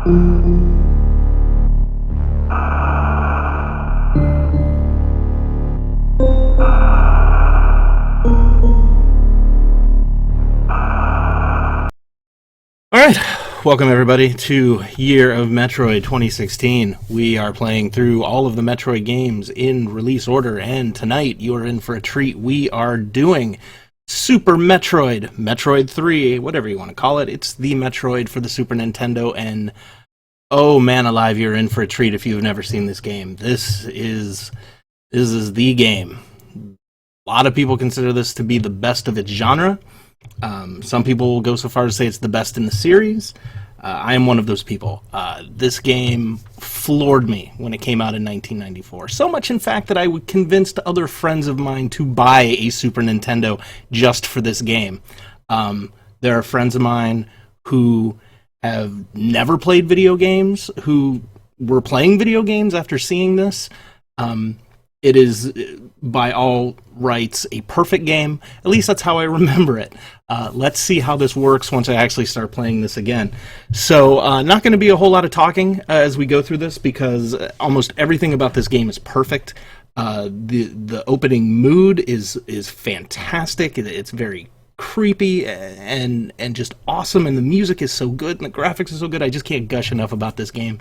Alright, welcome everybody to Year of Metroid 2016. We are playing through all of the Metroid games in release order, and tonight you are in for a treat. We are doing Super Metroid, Metroid 3, whatever you want to call it. It's the Metroid for the Super Nintendo, and oh man alive, you're in for a treat if you've never seen this game. This is the game. A lot of people consider this to be the best of its genre. Some people will go so far as to say it's the best in the series. I am one of those people. This game floored me when it came out in 1994. So much, in fact, that I convinced other friends of mine to buy a Super Nintendo just for this game. There are friends of mine who have never played video games, who were playing video games after seeing this. It is, by all rights, a perfect game. At least that's how I remember it. Let's see how this works once I actually start playing this again. So, not going to be a whole lot of talking as we go through this, because almost everything about this game is perfect. The opening mood is fantastic. It's very creepy and just awesome, and the music is so good, and the graphics are so good. I just can't gush enough about this game,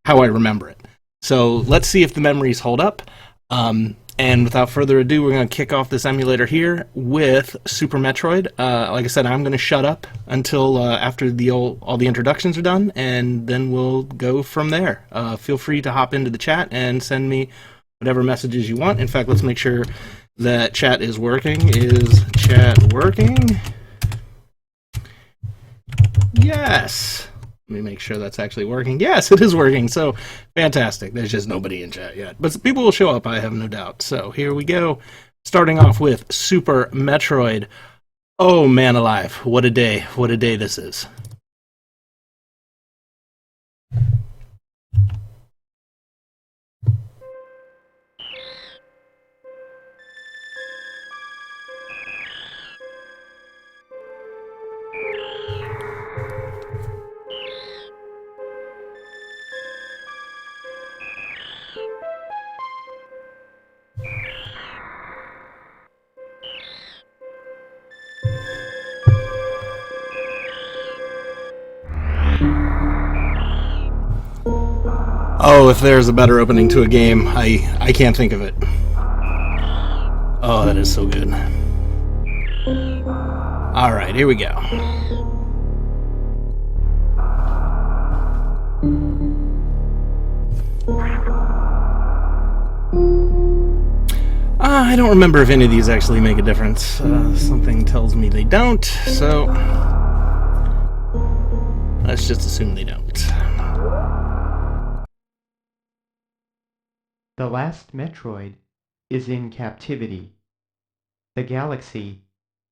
how I remember it. So, let's see if the memories hold up. And without further ado, we're going to kick off this emulator here with Super Metroid. Like I said, I'm going to shut up until after all the introductions are done, and then we'll go from there. Feel free to hop into the chat and send me whatever messages you want. In fact, let's make sure that chat is working. Is chat working? Yes! Let me make sure that's actually working. Yes, it is working. So, fantastic. There's just nobody in chat yet. But people will show up, I have no doubt. So, here we go. Starting off with Super Metroid. Oh, man alive. What a day. What a day this is. Oh, if there's a better opening to a game, I can't think of it. Oh, that is so good. Alright, here we go. I don't remember if any of these actually make a difference. Something tells me they don't, so let's just assume they don't. The last Metroid is in captivity. The galaxy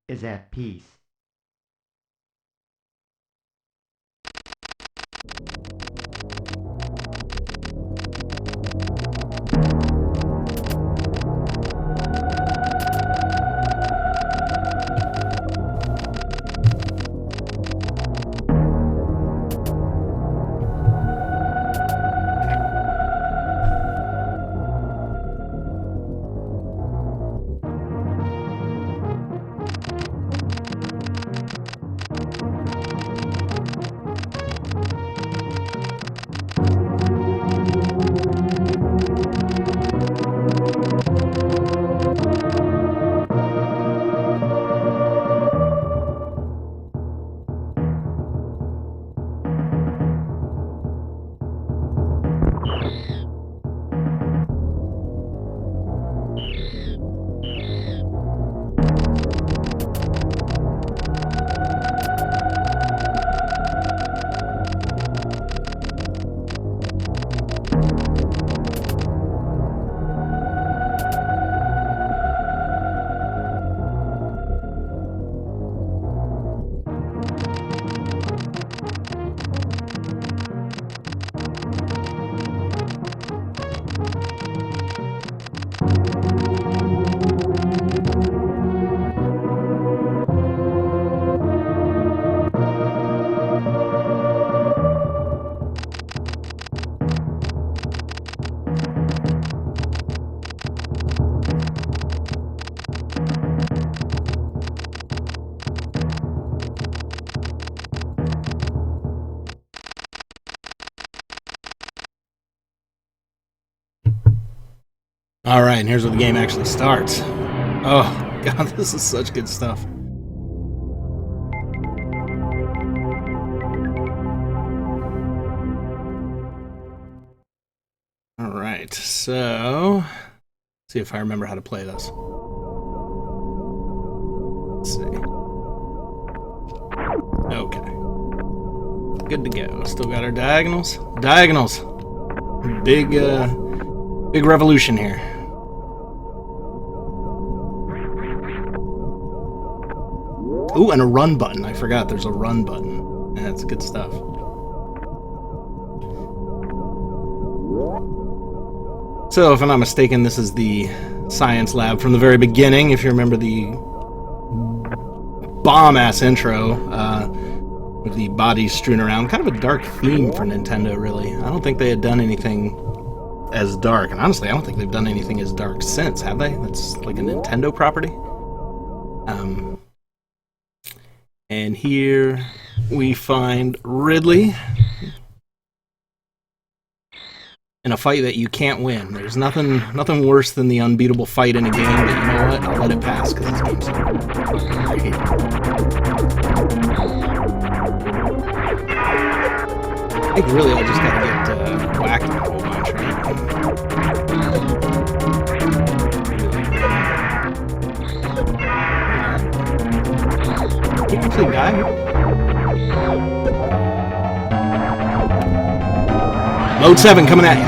is at peace. Alright, and here's where the game actually starts. Oh, God, this is such good stuff. Alright, so... see if I remember how to play this. Let's see. Okay. Good to go. Still got our diagonals. Diagonals! Big revolution here. Ooh, and a run button. I forgot there's a run button. Yeah, that's good stuff. So, if I'm not mistaken, this is the science lab from the very beginning. If you remember the bomb-ass intro, with the bodies strewn around. Kind of a dark theme for Nintendo, really. I don't think they had done anything as dark. And honestly, I don't think they've done anything as dark since, have they? That's like a Nintendo property. And here we find Ridley in a fight that you can't win. There's nothing worse than the unbeatable fight in a game, but you know what? I'll let it pass because this game's so great. I think really I just gotta get whacked a whole bunch, right? Can you actually die? Mode 7 coming at you.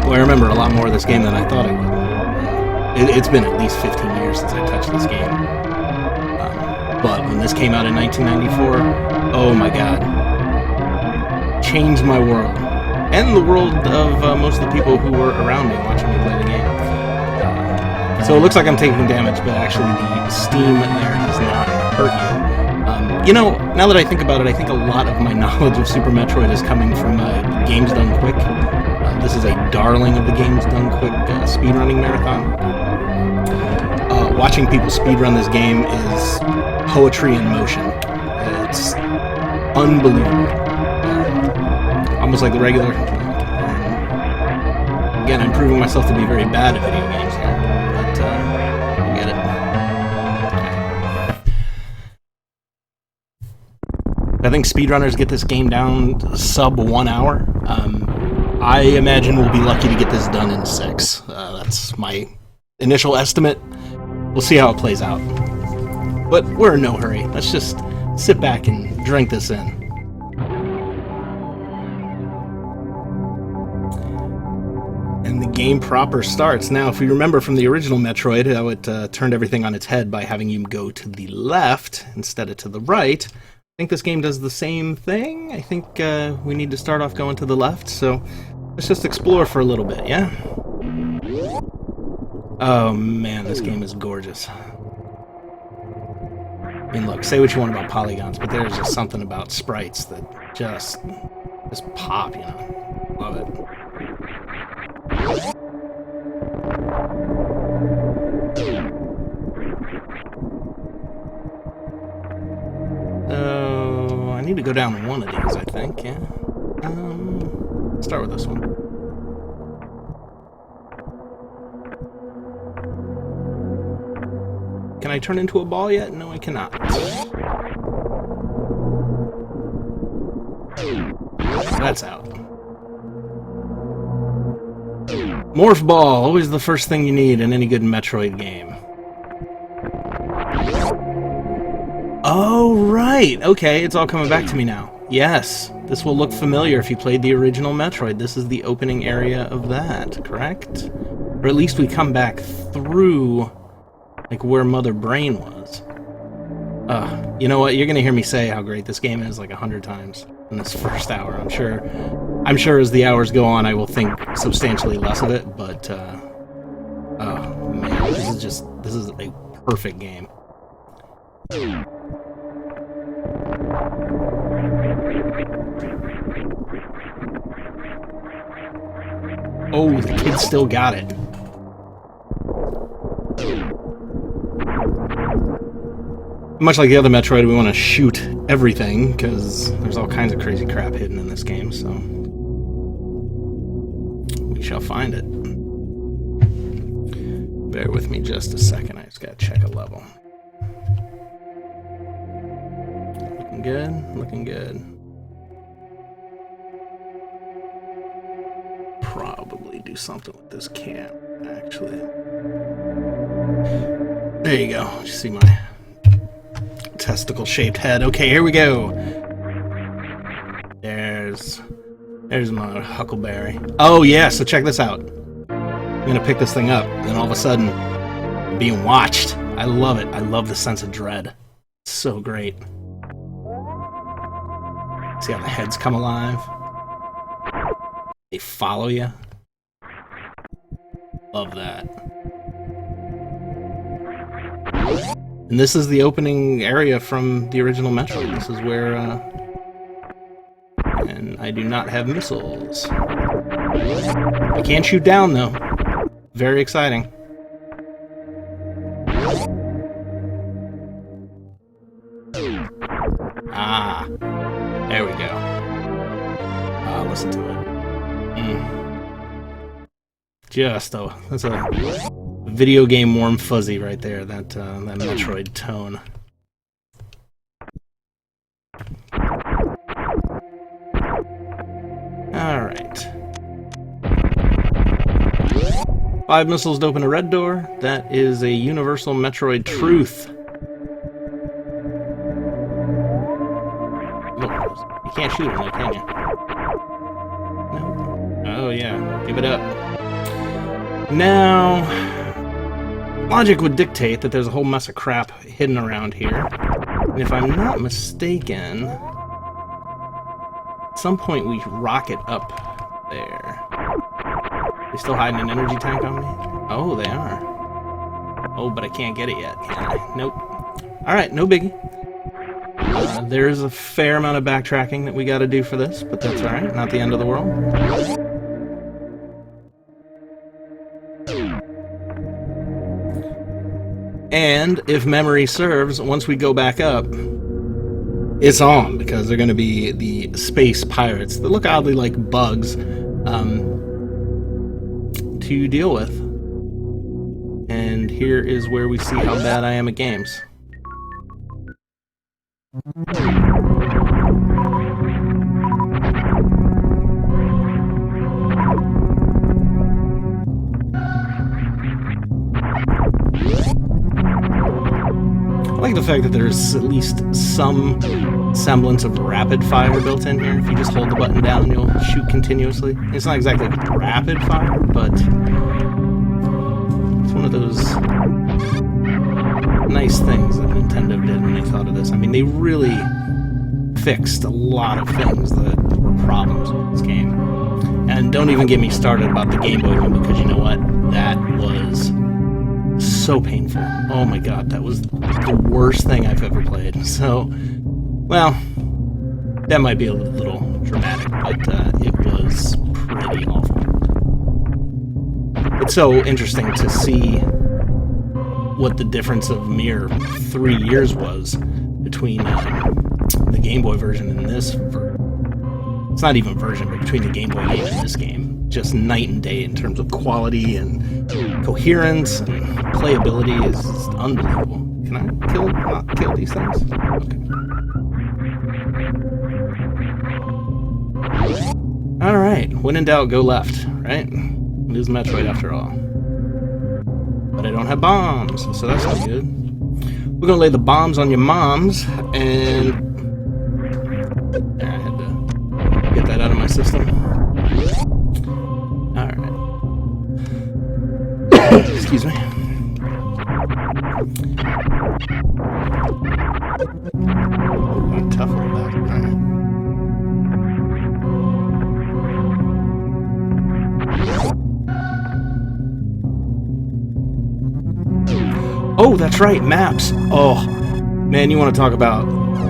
Well, I remember a lot more of this game than I thought I would. It's been at least 15 years since I touched this game. But when this came out in 1994, oh my god. Changed my world. And the world of most of the people who were around me watching me play the game. So it looks like I'm taking damage, but actually the steam there does not hurt you. You know, now that I think about it, I think a lot of my knowledge of Super Metroid is coming from Games Done Quick. This is a darling of the Games Done Quick speedrunning marathon. Watching people speedrun this game is poetry in motion. It's unbelievable. Almost like the regular. Again, I'm proving myself to be very bad at video games here, but I get it. I think speedrunners get this game down sub 1 hour. I imagine we'll be lucky to get this done in 6. That's my initial estimate. We'll see how it plays out. But we're in no hurry. Let's just sit back and drink this in. And the game proper starts. Now, if we remember from the original Metroid, how it turned everything on its head by having you go to the left instead of to the right, I think this game does the same thing. I think we need to start off going to the left, so let's just explore for a little bit, yeah? Oh man, this game is gorgeous. I mean, look, say what you want about polygons, but there's just something about sprites that just pop, you know? Love it. So, I need to go down one of these, I think, yeah? Start with this one. Can I turn into a ball yet? No, I cannot. That's out. Morph ball, always the first thing you need in any good Metroid game. Oh, right. Okay, it's all coming back to me now. Yes, this will look familiar if you played the original Metroid. This is the opening area of that, correct? Or at least we come back through, like, where Mother Brain was. You know what? You're gonna hear me say how great this game is like 100 times in this first hour. I'm sure as the hours go on, I will think substantially less of it, but, oh, man, this is a perfect game. Oh, the kid still got it. Much like the other Metroid, we want to shoot everything, because there's all kinds of crazy crap hidden in this game, so... we shall find it. Bear with me just a second. I just gotta check a level. Looking good, looking good. Probably do something with this camera, actually. There you go. You see my testicle-shaped head. Okay, here we go. There's my huckleberry. Oh yeah, so check this out. I'm gonna pick this thing up, and all of a sudden, I'm being watched. I love it. I love the sense of dread. It's so great. See how the heads come alive? They follow you. Love that. And this is the opening area from the original Metroid. This is where, and I do not have missiles. I can't shoot down, though. Very exciting. Ah, there we go. Ah, listen to it. That's a video game warm fuzzy right there, that Metroid tone. Alright. 5 missiles to open a red door. That is a universal Metroid truth. Look, you can't shoot him though, can you? No. Oh yeah, give it up. Now, logic would dictate that there's a whole mess of crap hidden around here. And if I'm not mistaken, at some point we rocket up there. They still hiding an energy tank on me? Oh, they are. Oh, but I can't get it yet, can I? Nope. Alright, no biggie. There's a fair amount of backtracking that we gotta do for this, but that's alright, not the end of the world. And if memory serves, once we go back up, it's on, because they're going to be the space pirates that look oddly like bugs to deal with. And here is where we see how bad I am at games. I like the fact that there's at least some semblance of rapid fire built in here. If you just hold the button down, you'll shoot continuously. It's not exactly rapid fire, but it's one of those nice things that Nintendo did when they thought of this. I mean, they really fixed a lot of things that were problems with this game. And don't even get me started about the Game Boy one, because you know what? That was so painful. Oh my god, that was the worst thing I've ever played. So, well, that might be a little dramatic, but it was pretty awful. It's so interesting to see what the difference of mere 3 years was between the Game Boy version and this version. It's not even version, but between the Game Boy game and this game. Just night and day in terms of quality and coherence and playability is unbelievable. Can I not kill these things? Okay. Alright, when in doubt, go left, right? It is Metroid after all. But I don't have bombs, so that's not good. We're gonna lay the bombs on your moms, and there, I had to get that out of my system. Alright. Excuse me. Tough on that. Alright. Oh, that's right, maps. Oh, man, you want to talk about,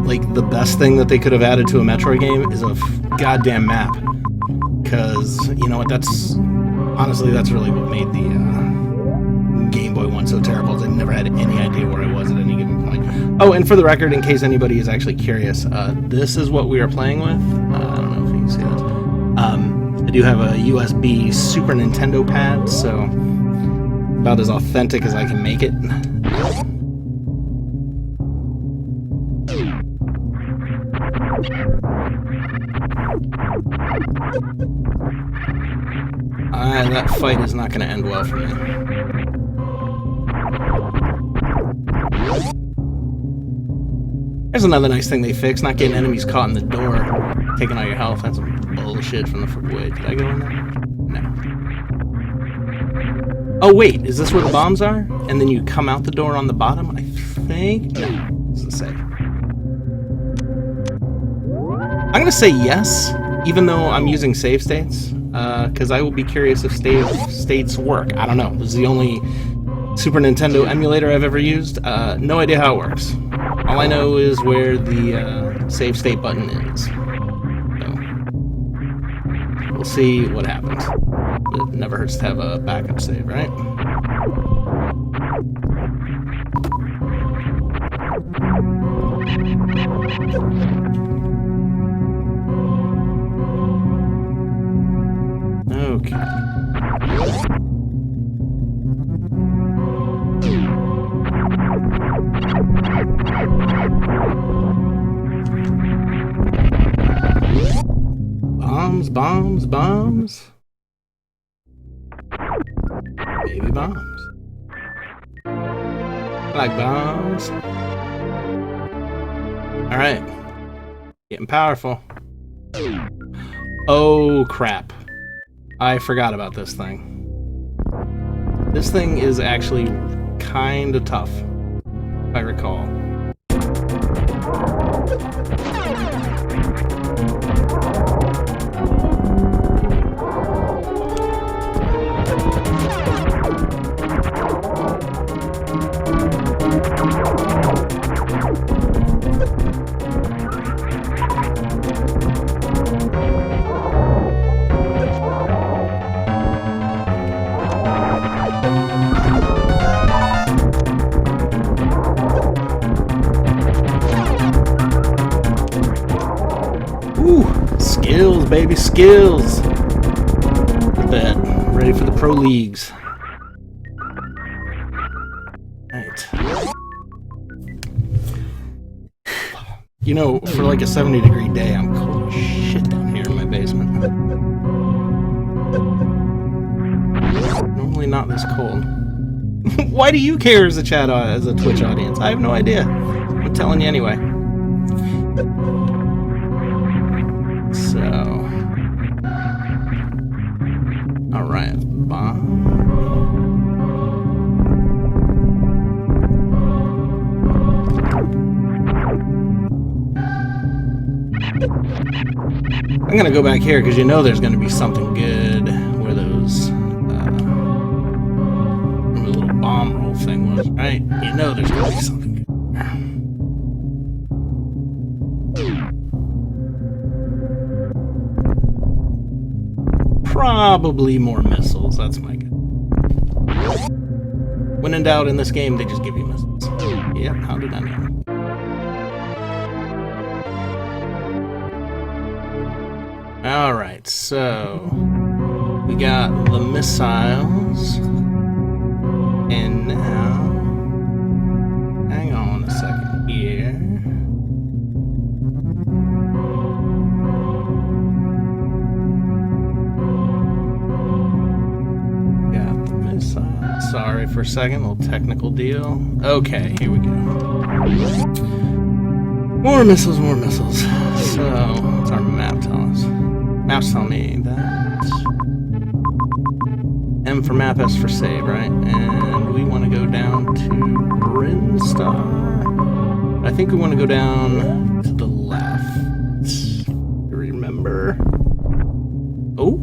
like, the best thing that they could have added to a Metroid game is a goddamn map. Because, you know what, honestly, that's really what made the Game Boy one so terrible. I never had any idea where I was at any given point. Oh, and for the record, in case anybody is actually curious, this is what we are playing with. I don't know if you can see this. I do have a USB Super Nintendo pad, so about as authentic as I can make it. That fight is not going to end well for me. There's another nice thing they fixed, not getting enemies caught in the door, taking all your health. That's some bullshit from the... Wait, did I go in there? No. Oh wait, is this where the bombs are? And then you come out the door on the bottom? I think? No, this is safe. I'm going to say yes, even though I'm using save states, because I will be curious if save states work. I don't know. This is the only Super Nintendo emulator I've ever used. No idea how it works. All I know is where the save state button is. So, we'll see what happens. It never hurts to have a backup save, right? Okay. Bombs, bombs, bombs. Maybe bombs. I like bombs. Alright. Getting powerful. Oh, crap. I forgot about this thing. This thing is actually kind of tough, if I recall. Skills, baby, skills. Bet. Ready for the pro leagues. Right. You know, for like a 70-degree day, I'm cold as shit down here in my basement. Normally not this cold. Why do you care as a chat, as a Twitch audience? I have no idea. I'm telling you anyway. So, alright, bomb. I'm gonna go back here because you know there's gonna be something good where those the little bomb roll thing was, right? You know there's gonna be something good. Probably more missiles, that's my guess. When in doubt in this game, they just give you missiles. Yep, how did I know? Alright, so we got the missiles. And now, hang on a second here. Sorry for a second, little technical deal. Okay, here we go. More missiles, more missiles. So, what's our map tell us? Maps tell me that M for map, S for save, right? And we want to go down to Brinstar. I think we want to go down to the left. Remember? Oh,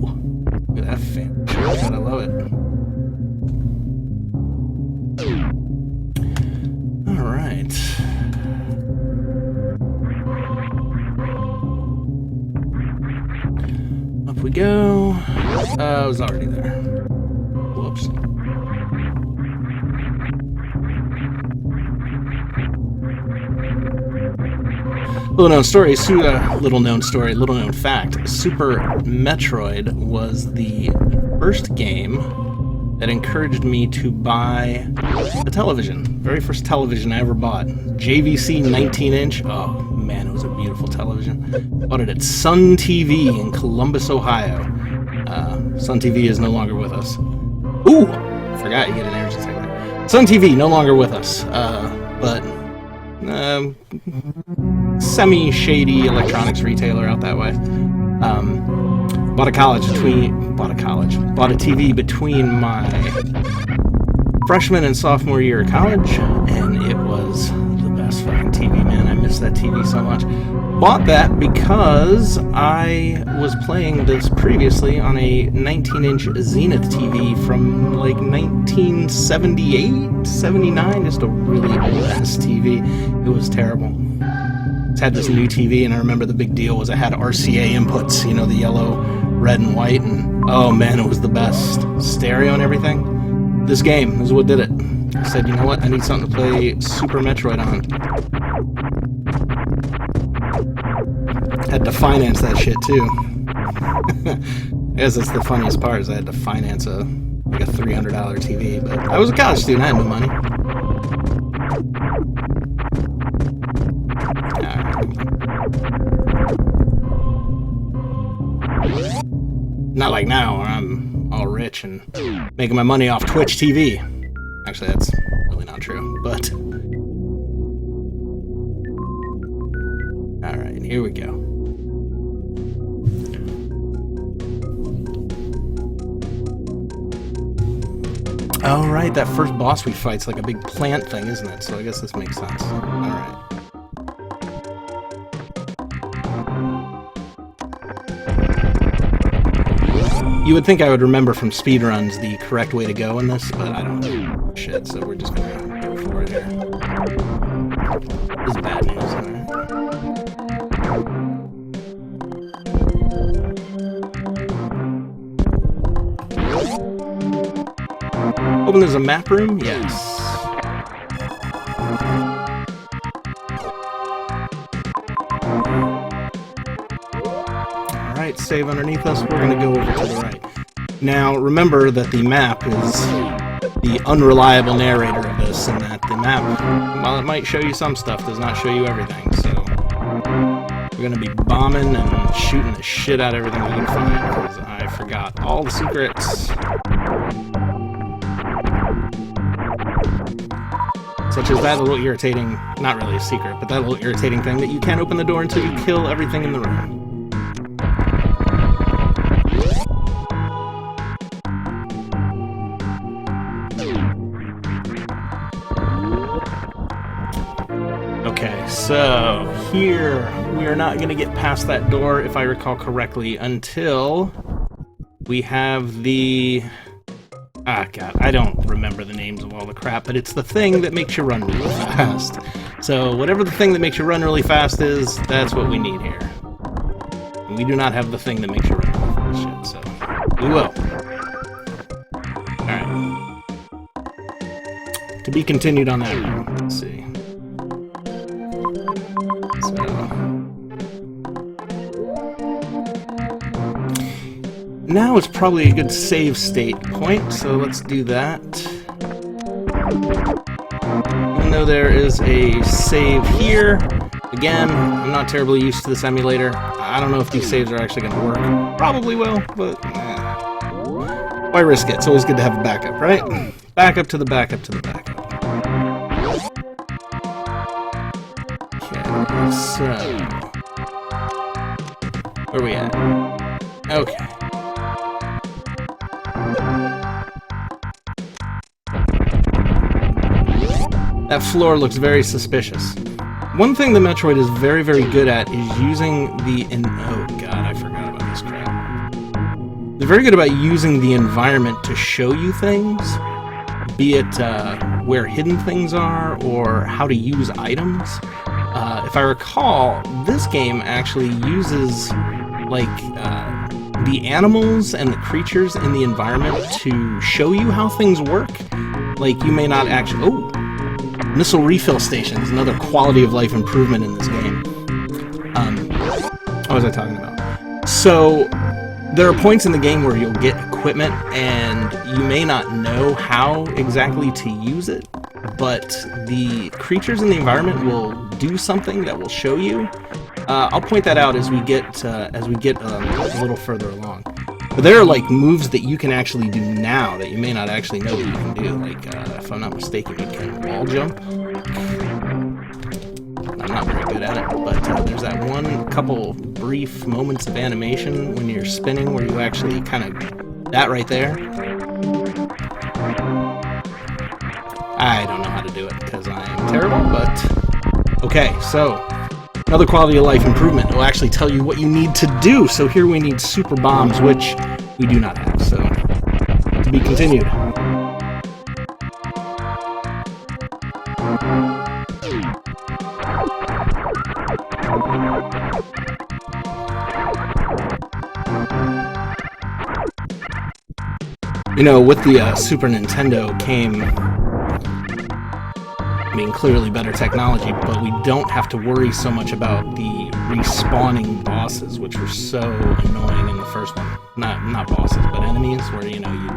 look at that fan. I love it. Alright. Up we go. I was already there. Whoops. Little known story, little known fact. Super Metroid was the first game that encouraged me to buy a television. Very first television I ever bought. JVC 19-inch. Oh man, it was a beautiful television. Bought it at Sun TV in Columbus, Ohio. Sun TV is no longer with us. Ooh! Forgot you get an energy tank there. Sun TV, no longer with us. But semi-shady electronics retailer out that way. Bought a TV between my freshman and sophomore year of college, and it was the best fucking TV, man. I miss that TV so much. Bought that because I was playing this previously on a 19-inch Zenith TV from like 1978, 79, just a really old-ass TV. It was terrible. It had this new TV, and I remember the big deal was it had RCA inputs, you know, the yellow, red, and white, and oh man, it was the best. Stereo and everything. This game is what did it. I said, you know what, I need something to play Super Metroid on. Had to finance that shit too. I guess that's the funniest part, is I had to finance a $300 TV, but I was a college student, I had no money. Not like now, where I'm all rich and making my money off Twitch TV. Actually, that's really not true, but... Alright, here we go. Alright, that first boss we fight's like a big plant thing, isn't it? So I guess this makes sense. Alright. You would think I would remember from speedruns the correct way to go in this, but I don't know shit, so we're just gonna go for it here. This is bad news, alright. Hoping there's a map room? Yes. Alright, save underneath us. We're going to go over to the right. Now, remember that the map is the unreliable narrator of this, and that the map, while it might show you some stuff, does not show you everything, so we're going to be bombing and shooting the shit out of everything we can find, because I forgot all the secrets. Such as that little irritating, not really a secret, but that little irritating thing that you can't open the door until you kill everything in the room. Okay, so here we are not going to get past that door, if I recall correctly, until we have the... Ah, God, I don't remember the names of all the crap, but it's the thing that makes you run really fast. So whatever the thing that makes you run really fast is, that's what we need here. And we do not have the thing that makes you run really fast yet, so we will. Alright. To be continued on that route. Let's see. Now is probably a good save state point, so let's do that. Even though there is a save here, again, I'm not terribly used to this emulator. I don't know if these saves are actually going to work. Probably will, but why risk it? It's always good to have a backup, right? Backup to the backup to the backup. Okay, so... where are we at? Okay. That floor looks very suspicious. One thing the Metroid is very, very good at is using the... oh god, I forgot about this crap. They're very good about using the environment to show you things, be it where hidden things are or how to use items. If I recall, this game actually uses like the animals and the creatures in the environment to show you how things work. Like, you may not actually... oh! Missile refill stations, another quality of life improvement in this game. What was I talking about? So, there are points in the game where you'll get equipment and you may not know how exactly to use it, but the creatures in the environment will do something that will show you. I'll point that out as we get a little further along. But there are like moves that you can actually do now that you may not actually know that you can do. Like, if I'm not mistaken, you can wall jump. I'm not very good at it, but there's that one couple brief moments of animation when you're spinning where you actually kind of... that right there. I don't know how to do it because I'm terrible, but... okay, so... another quality of life improvement. It will actually tell you what you need to do. So here we need super bombs, which we do not have. So, to be continued. You know, with the Super Nintendo came, I mean, clearly better technology, but we don't have to worry so much about the respawning bosses, which were so annoying in the first one. Not bosses, but enemies, where, you know, you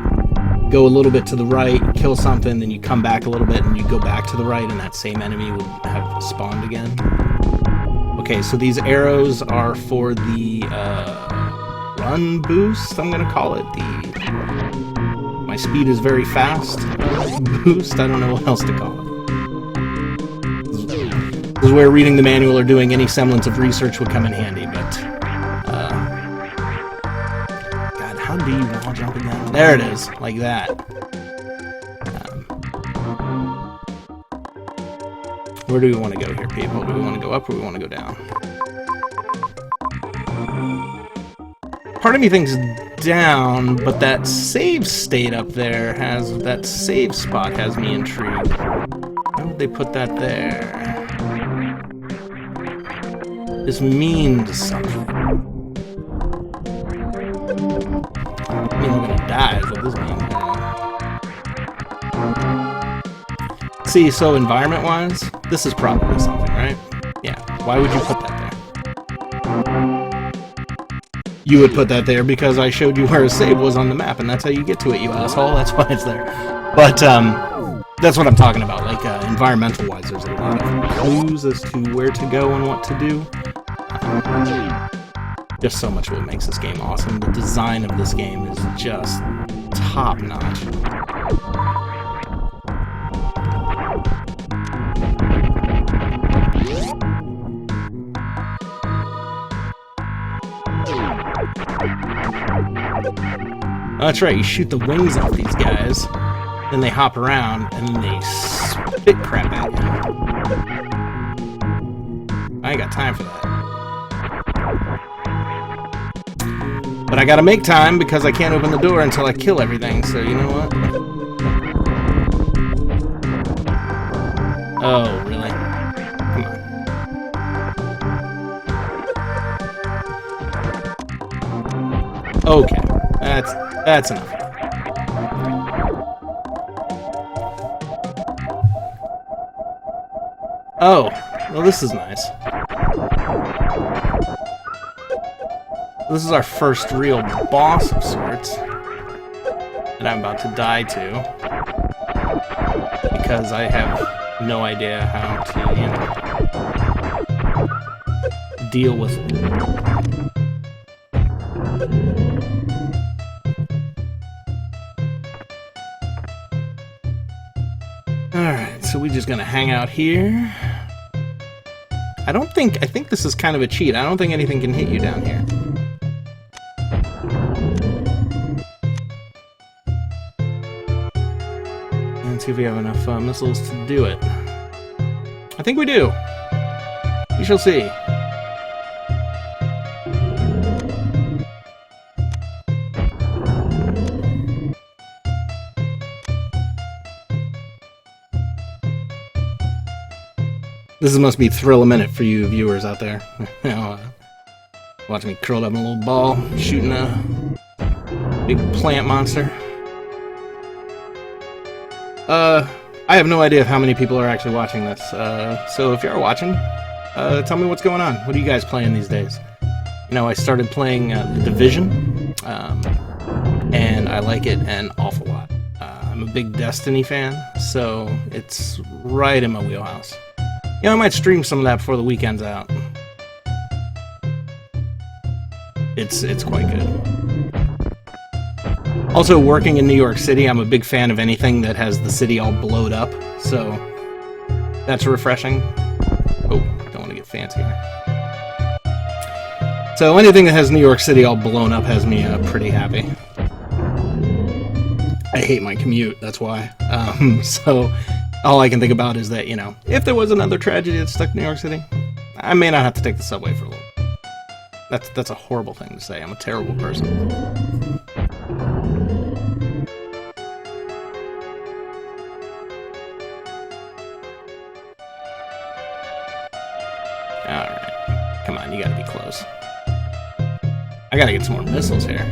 go a little bit to the right, kill something, then you come back a little bit, and you go back to the right, and that same enemy would have spawned again. Okay, so these arrows are for the run boost, I'm gonna call it. My speed is very fast boost, I don't know what else to call it. This is where reading the manual or doing any semblance of research would come in handy, but... God, how do you wall jump again? There it is, like that. Where do we want to go here, people? Do we want to go up or do we want to go down? Part of me thinks down, but that save state up there has... that save spot has me intrigued. Why would they put that there? This means something. I mean, we're gonna die is what this means. See, so environment-wise, this is probably something, right? Yeah. Why would you put that there? You would put that there because I showed you where a save was on the map, and that's how you get to it, you asshole. That's why it's there. But, that's what I'm talking about. Like, environmental-wise, there's a lot of clues as to where to go and what to do. Just so much of what makes this game awesome. The design of this game is just top-notch. Oh, that's right, you shoot the wings off these guys, then they hop around, and then they spit crap at you. I ain't got time for that. But I gotta make time because I can't open the door until I kill everything, so you know what? Oh, really? Come on. Okay, that's enough. Oh, well, this is nice. This is our first real boss of sorts that I'm about to die to because I have no idea how to, you know, deal with it. Alright, so we're just gonna hang out here. I think this is kind of a cheat. I don't think anything can hit you down here. Let's see if we have enough missiles to do it. I think we do. We shall see. This must be thrill a minute for you viewers out there. You know, watching me curled up in a little ball, shooting a big plant monster. I have no idea of how many people are actually watching this, so if you are watching, Tell me what's going on. What are you guys playing these days? You know, I started playing The Division, and I like it an awful lot. I'm a big Destiny fan, so it's right in my wheelhouse. You know, I might stream some of that before the weekend's out. It's quite good. Also, working in New York City, I'm a big fan of anything that has the city all blowed up, so that's refreshing. Oh, don't want to get fancy here. So anything that has New York City all blown up has me pretty happy. I hate my commute, that's why. So all I can think about is that, you know, if there was another tragedy that stuck New York City, I may not have to take the subway for a little. That's a horrible thing to say. I'm a terrible person. Alright. Come on, you gotta be close. I gotta get some more missiles here.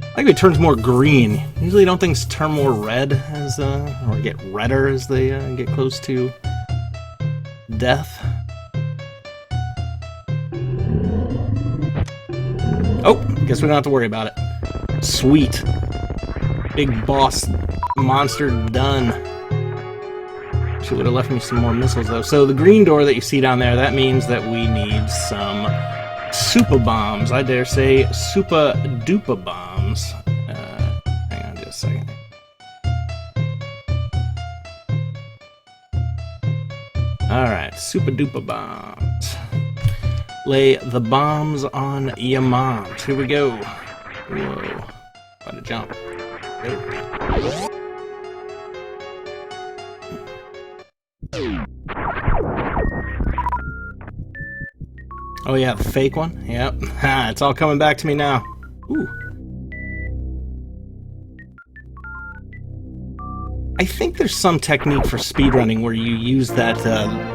I think it turns more green. Usually don't things turn more red as, or get redder as they get close to death. Oh, guess we don't have to worry about it. Sweet. Big boss monster done. She would have left me some more missiles, though. So the green door that you see down there, that means that we need some super bombs. I dare say super duper bombs. Hang on just a second. Alright, super duper bombs. Lay the bombs on your moms. Here we go. Whoa. About to jump. Go. Oh yeah, the fake one? Yep. Ha, it's all coming back to me now. Ooh. I think there's some technique for speedrunning where you use that,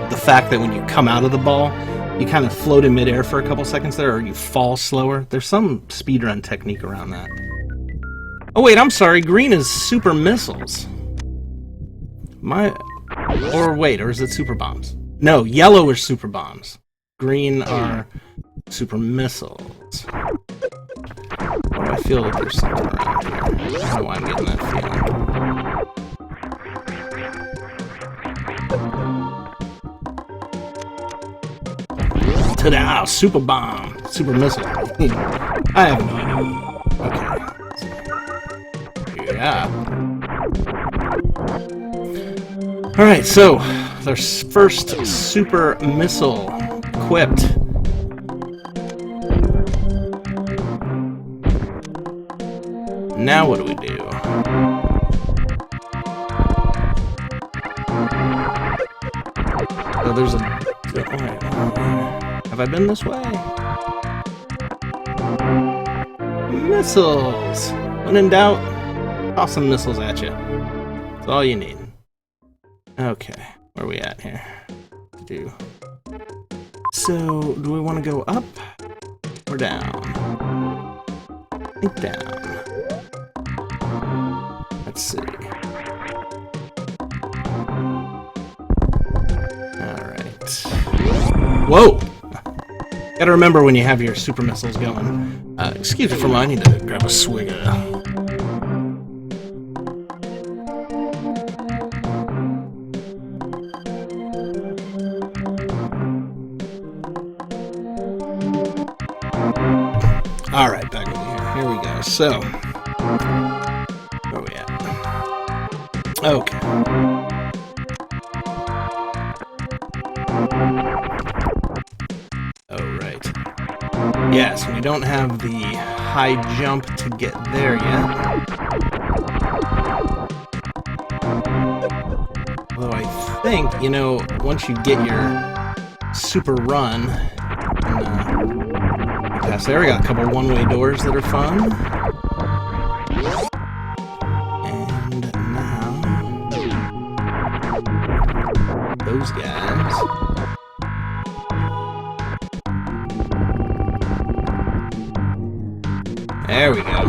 the fact that when you come out of the ball, you kind of float in midair for a couple seconds there, or you fall slower. There's some speedrun technique around that. Oh wait, I'm sorry, green is super missiles. Or wait, or is it super bombs? No, yellow is super bombs. Green are super missiles. Oh, I feel that there's something around here. I don't know why I'm getting that feeling. Ta-da! Super bomb! Super missile. I have no idea. Okay. Yeah. Alright, so their first super missile equipped. Now what do we do? Oh, there's a... Alright. Have I been this way? Missiles! When in doubt, toss some missiles at you. That's all you need. Okay, where are we at here? So, do we want to go up or down? I think down. Let's see. Alright. Whoa! Gotta remember when you have your super missiles going. Excuse me for a moment, I need to grab a swig of... Alright, back over here. Here we go. So, where are we at? Okay. Oh, right. Yes, we don't have the high jump to get there yet. Although I think, you know, once you get your super run, past there, we got a couple one-way doors that are fun. And now, those guys. There we go.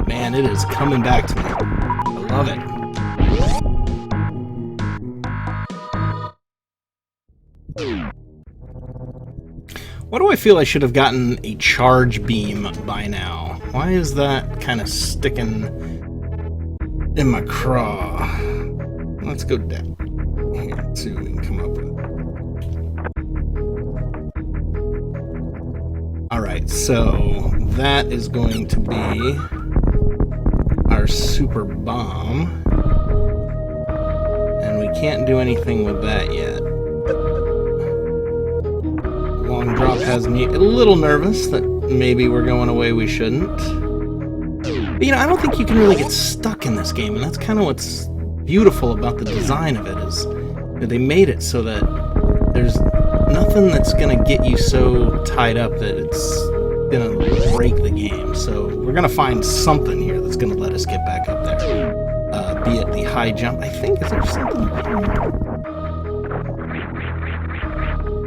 Man, it is coming back to me. I love it. Why do I feel I should have gotten a charge beam by now? Why is that kind of sticking in my craw? Let's go down here, see what we can come up with. Alright, so that is going to be our super bomb. And we can't do anything with that yet. Long drop has me a little nervous that maybe we're going away we shouldn't. But, you know, I don't think you can really get stuck in this game, and that's kind of what's beautiful about the design of it, is that they made it so that there's nothing that's going to get you so tied up that it's going to break the game. So we're going to find something here that's going to let us get back up there. Be it the high jump. I think, is there something?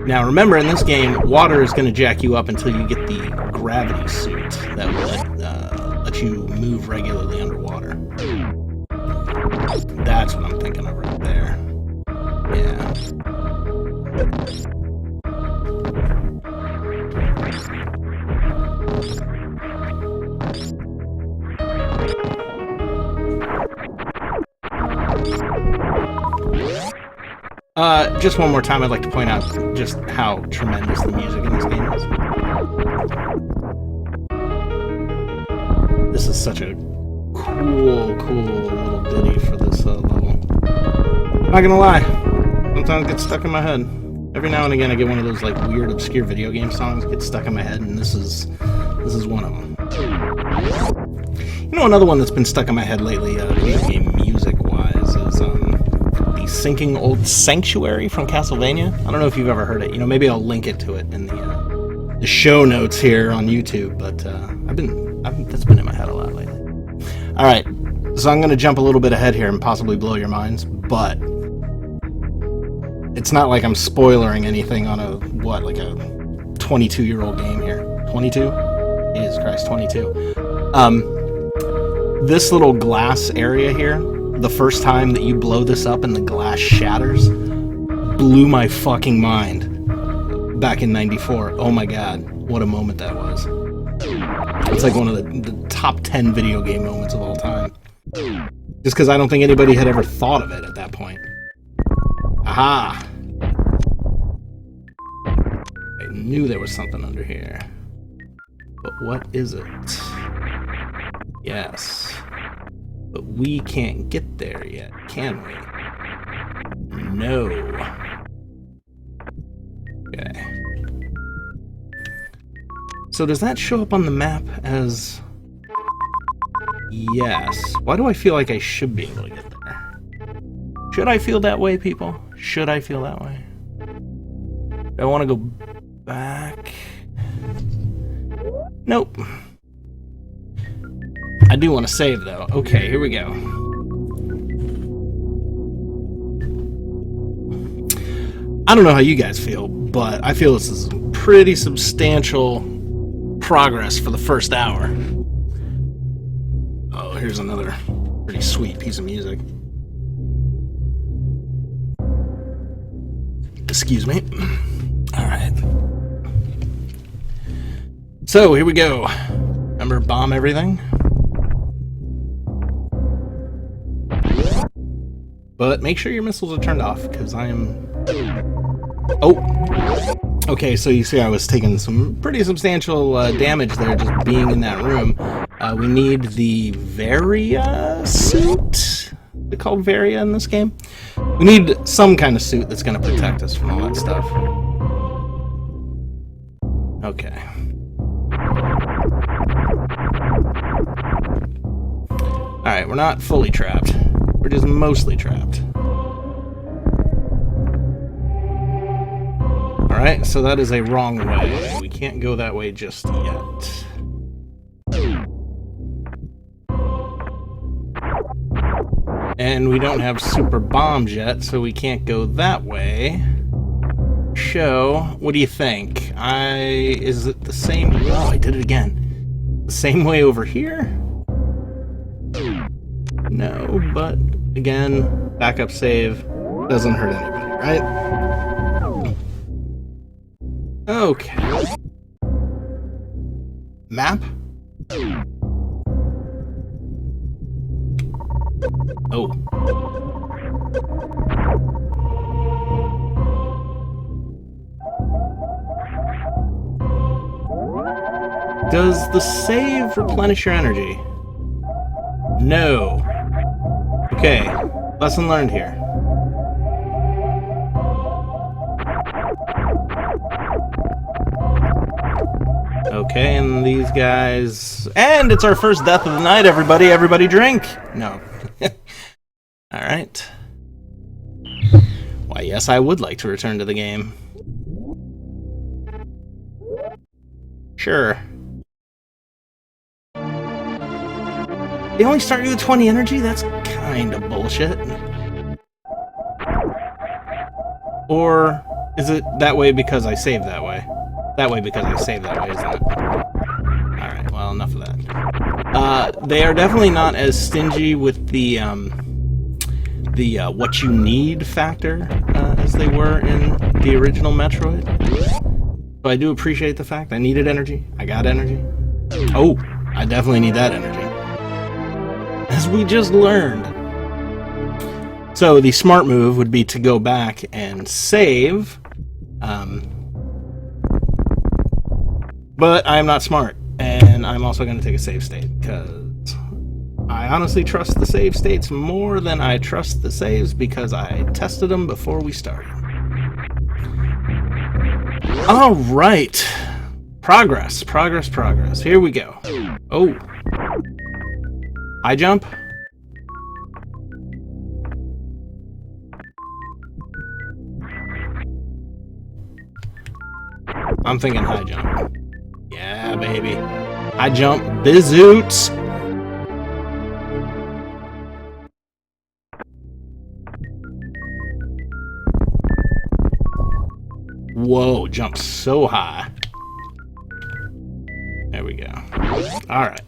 Now remember, in this game, water is going to jack you up until you get the gravity suit that will let you move regularly underwater. That's what I'm thinking of right there. Yeah. Just one more time, I'd like to point out just how tremendous the music in this game is. This is such a cool little ditty for this level. Not gonna lie, sometimes it gets stuck in my head. Every now and again I get one of those like weird obscure video game songs get stuck in my head, and this is one of them. You know, another one that's been stuck in my head lately, video game music-wise, is the Sinking Old Sanctuary from Castlevania. I don't know if you've ever heard it. You know, maybe I'll link it to it in the show notes here on YouTube. But that's been in my head a lot lately. All right, so I'm going to jump a little bit ahead here and possibly blow your minds, but it's not like I'm spoiling anything on a 22-year-old game here. 22? Jesus Christ, 22. This little glass area here, the first time that you blow this up and the glass shatters, blew my fucking mind back in '94. Oh my god, what a moment that was. It's like one of the top 10 video game moments of all time. Just because I don't think anybody had ever thought of it at that point. Aha! I knew there was something under here. But what is it? Yes. But we can't get there yet, can we? No. Okay. So does that show up on the map as... Yes. Why do I feel like I should be able to get there? Should I feel that way, people? Should I feel that way? Do I want to go back? Nope. I do want to save, though. Okay, here we go. I don't know how you guys feel, but I feel this is pretty substantial progress for the first hour. Oh, here's another pretty sweet piece of music. Excuse me. All right. So, here we go. Remember, bomb everything? But make sure your missiles are turned off, because I am... Oh! Okay, so you see I was taking some pretty substantial damage there just being in that room. We need the Varia suit? They called Varia in this game? We need some kind of suit that's going to protect us from all that stuff. Okay. Alright, we're not fully trapped. We're just mostly trapped. Alright, so that is a wrong way. We can't go that way just yet. And we don't have super bombs yet, so we can't go that way. Show, what do you think? Is it the same? Oh, I did it again. The same way over here? No, but again, backup save doesn't hurt anybody, right? Okay. Map? Oh. Does the save replenish your energy? No. Okay. Lesson learned here. Okay, and these guys... And it's our first death of the night, everybody! Everybody drink! No. Alright. Why, yes, I would like to return to the game. Sure. They only start you with 20 energy? That's kind of bullshit. Or is it that way because I saved that way? That way because I saved that way, isn't it? Alright, well, enough of that. They are definitely not as stingy with the what you need factor as they were in the original Metroid. So I do appreciate the fact I needed energy. I got energy. Oh, I definitely need that energy. As we just learned. So the smart move would be to go back and save. But I'm not smart. And I'm also going to take a save state. Because I honestly trust the save states more than I trust the saves. Because I tested them before we started. Alright. Progress. Progress, progress. Here we go. Oh. High jump. I'm thinking high jump. Yeah, baby. High jump. Bizoots. Whoa, jump so high. There we go. Alright.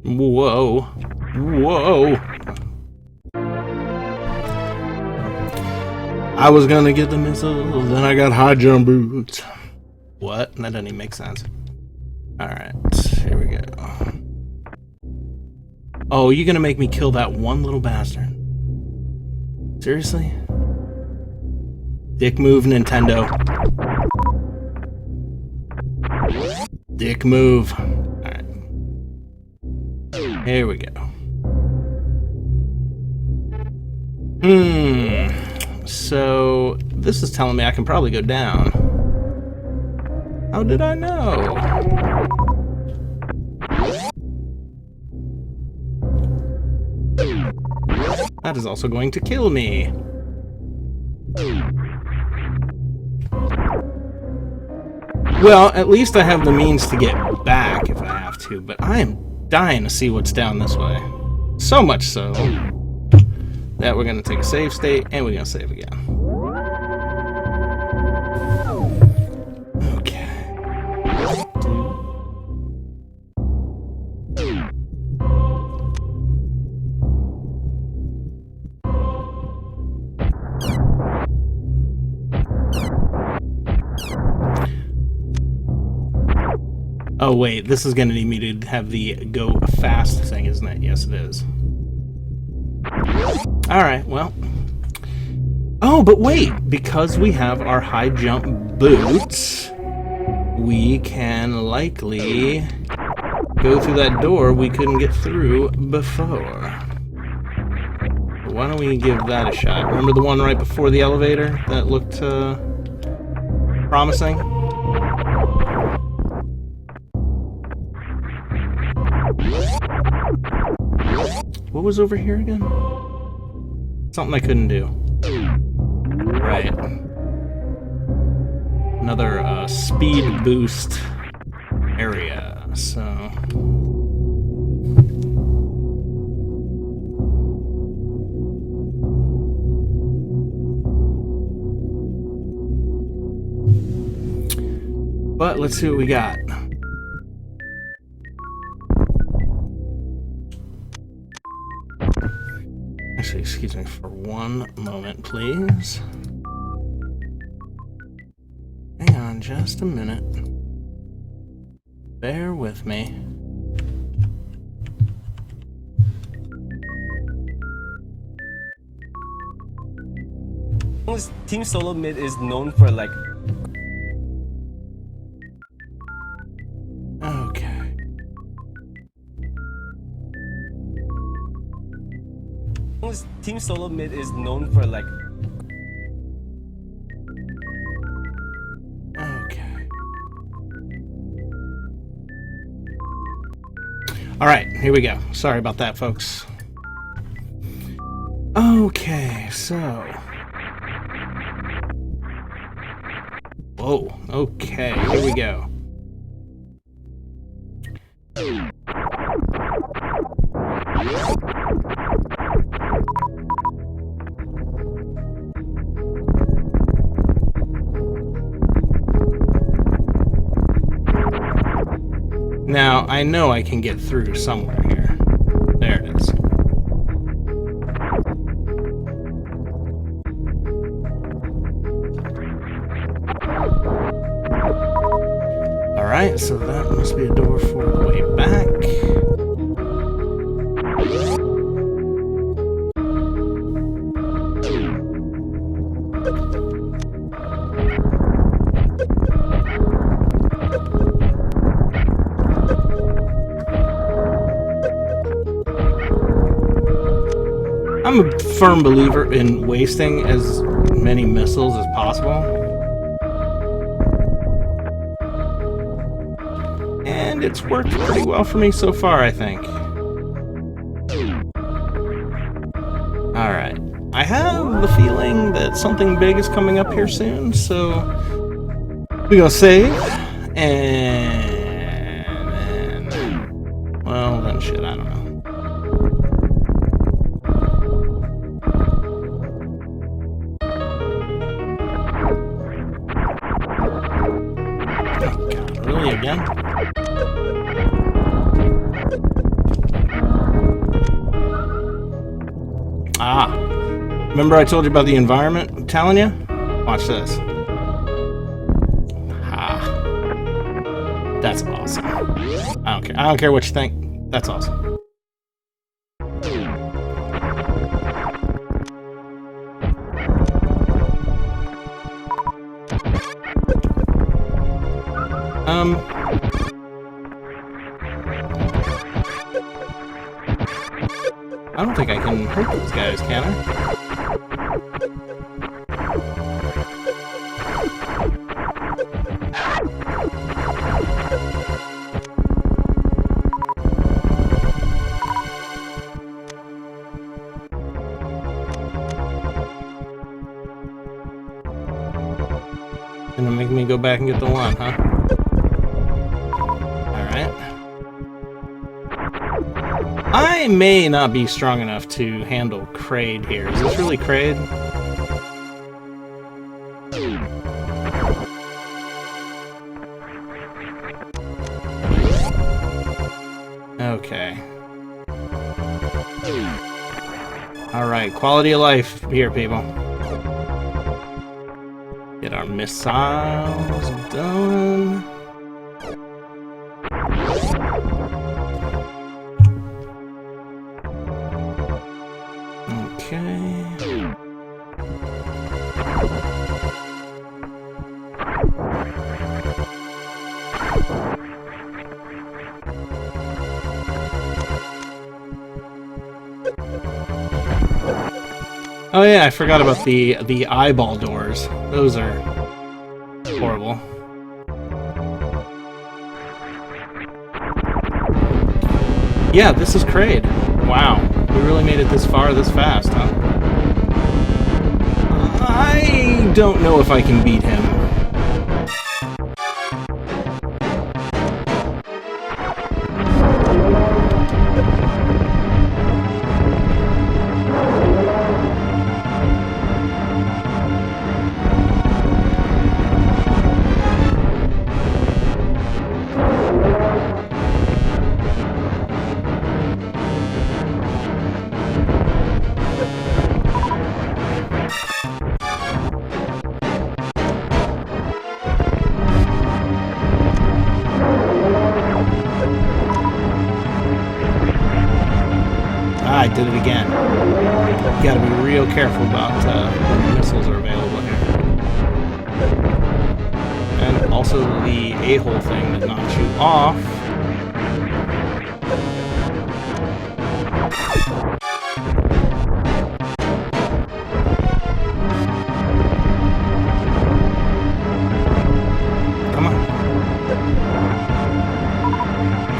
Whoa. Whoa. I was gonna get the missiles, then I got high jump boots. What? That doesn't even make sense. Alright, here we go. Oh, you're gonna make me kill that one little bastard. Seriously? Dick move, Nintendo. Dick move. Alright. Here we go. So, this is telling me I can probably go down. How did I know? That is also going to kill me. Well, at least I have the means to get back if I have to, but I am dying to see what's down this way. So much so that we're going to take a save state and we're going to save again. Okay. Oh wait, this is going to need me to have the go fast thing, isn't it? Yes, it is. Alright, well. Oh, but wait! Because we have our high jump boots, we can likely go through that door we couldn't get through before. Why don't we give that a shot? Remember the one right before the elevator that looked promising? What was over here again? Something I couldn't do. Right. Another speed boost area, so... But let's see what we got. Actually, excuse me for one moment, please. just a minute. Bear with me. Team Solo Mid is known for like... Okay. Team Solo Mid is known for like... Okay. Alright, here we go. Sorry about that, folks. Okay, so... Whoa, okay, here we go. Now, I know I can get through somewhere here. There it is. Alright, so that must be a door for the way back. I'm a firm believer in wasting as many missiles as possible. And it's worked pretty well for me so far, I think. Alright. I have the feeling that something big is coming up here soon, so we're gonna save, and then, well, then shit, I don't know. Oh god, really again? Ah, remember I told you about the environment? I'm telling you? Watch this. Ah, that's awesome. I don't care what you think. That's awesome. I don't think I can hurt those guys, can I? Gonna make me go back and get the one, huh? Alright. I may not be strong enough to handle Kraid here. Is this really Kraid? Okay. Alright, quality of life here, people. Get our missiles done. Okay. Oh yeah, I forgot about the eyeball doors. Those are horrible. Yeah, this is Kraid. Wow, we really made it this far, this fast, huh? I don't know if I can beat him. I did it again. You gotta be real careful about when missiles are available here. And also the a-hole thing that knocks you off. Come on.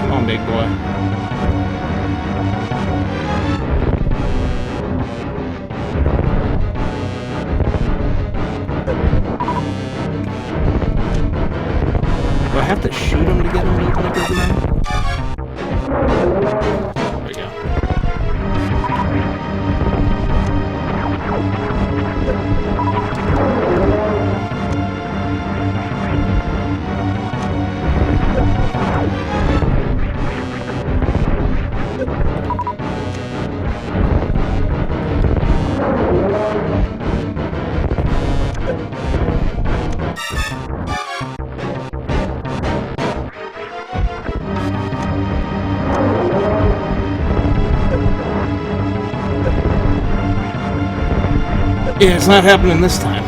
Come on, big boy. Do I have to shoot him to get him to open up his mouth? There we go. Yeah, it's not happening this time.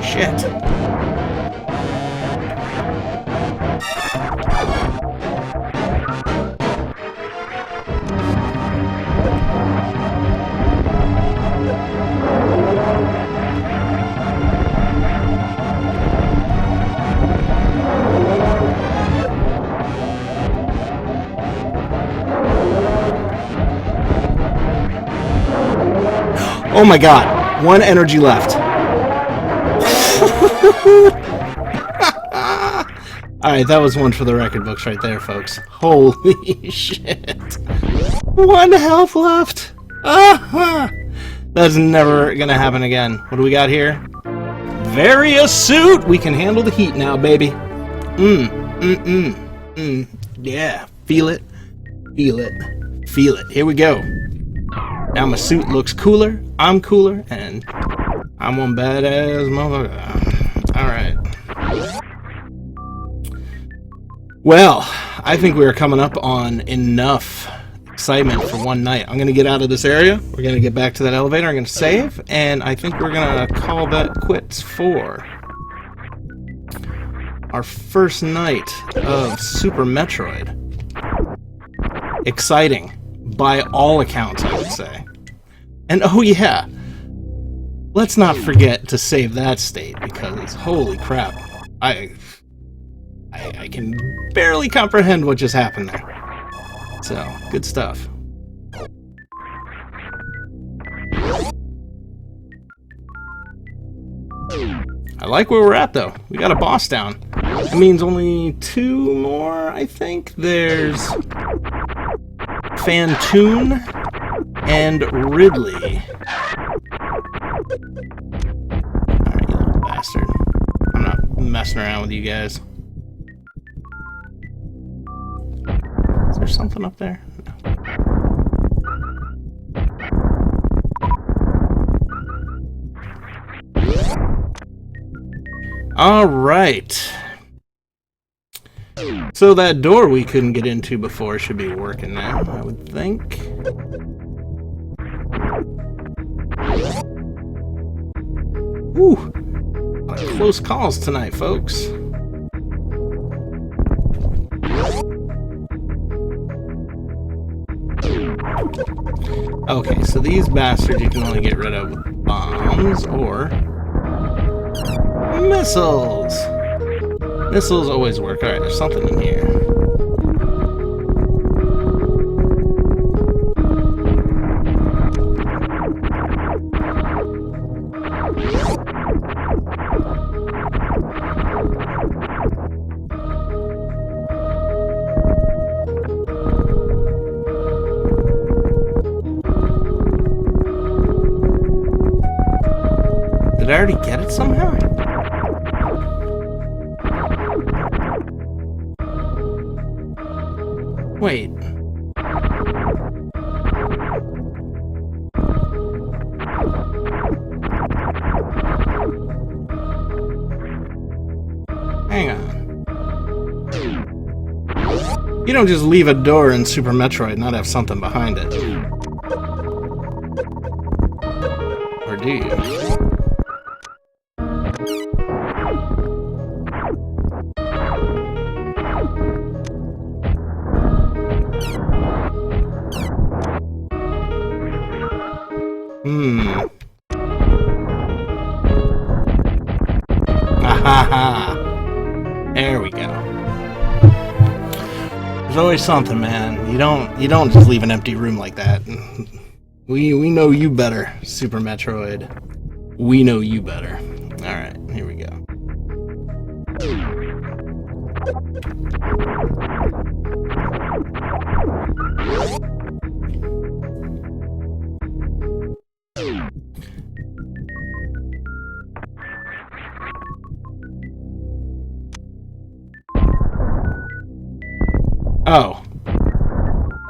Shit. Oh my god, one energy left. Alright, that was one for the record books right there, folks. Holy shit. One health left. That's never gonna happen again. What do we got here? Various suit! We can handle the heat now, baby. Yeah, feel it. Feel it. Feel it. Here we go. Now my suit looks cooler, I'm cooler, and I'm one badass motherfucker. Alright. Well, I think we are coming up on enough excitement for one night. I'm going to get out of this area, we're going to get back to that elevator, I'm going to save, and I think we're going to call that quits for our first night of Super Metroid. Exciting. By all accounts, I would say. And oh yeah, let's not forget to save that state, because holy crap, I can barely comprehend what just happened there. So, good stuff. I like where we're at, though. We got a boss down. That means only two more, I think. There's Fantoon and Ridley. Alright, you little bastard. I'm not messing around with you guys. Is there something up there? No. Alright. So that door we couldn't get into before should be working now, I would think. Whew. A lot of close calls tonight, folks. Okay, so these bastards you can only get rid of with bombs or missiles. Missiles always work. Alright, there's something in here. already get it somehow? Wait. Hang on. You don't just leave a door in Super Metroid and not have something behind it. Or do you? Ahaha. There we go. There's always something, man. You don't just leave an empty room like that. We know you better, Super Metroid. We know you better. Alright, here we go. Oh.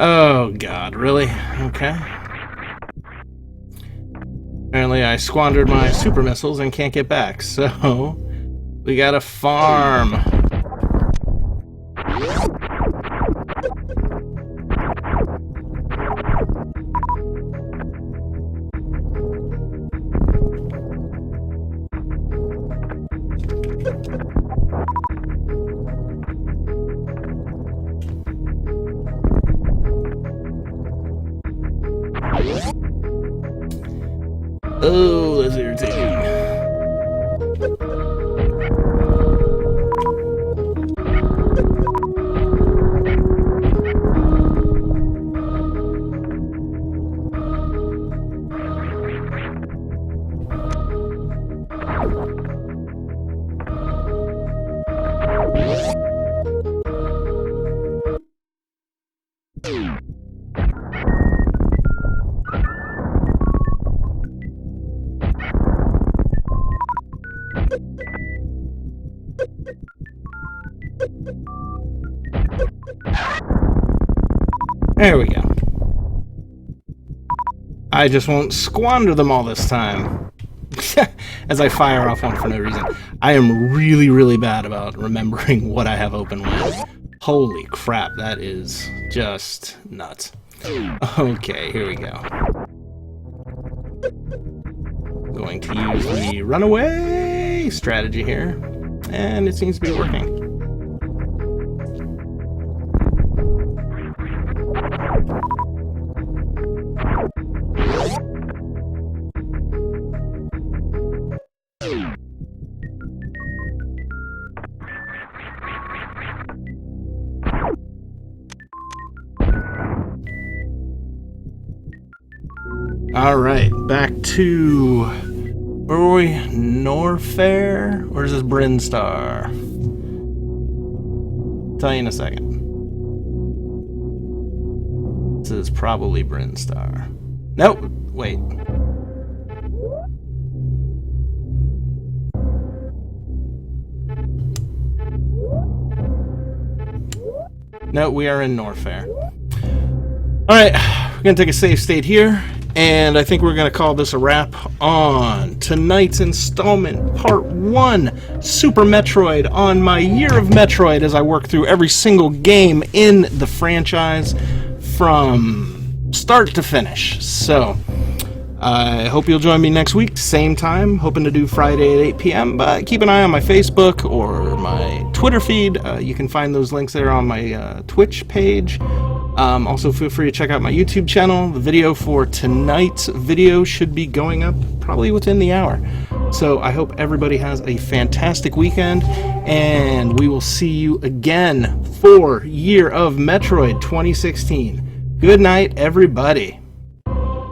Oh, God, really? Okay. Apparently I squandered my super missiles and can't get back, so we gotta farm. Oh, that's irritating. There we go. I just won't squander them all this time. As I fire off one for no reason. I am really, really bad about remembering what I have open when. Holy crap, that is just nuts. Okay, here we go. Going to use the runaway strategy here. And it seems to be working. Alright, back to... where were we? Norfair? Or is this Brinstar? Tell you in a second. This is probably Brinstar. Nope, wait. No, we are in Norfair. Alright, we're gonna take a save state here. And I think we're going to call this a wrap on tonight's installment, Part 1, Super Metroid, on my year of Metroid as I work through every single game in the franchise from start to finish. So, I hope you'll join me next week, same time, hoping to do Friday at 8 p.m., but keep an eye on my Facebook or my Twitter feed. You can find those links there on my Twitch page. Also, feel free to check out my YouTube channel. The video for tonight's video should be going up probably within the hour. So I hope everybody has a fantastic weekend, and we will see you again for Year of Metroid 2016. Good night, everybody.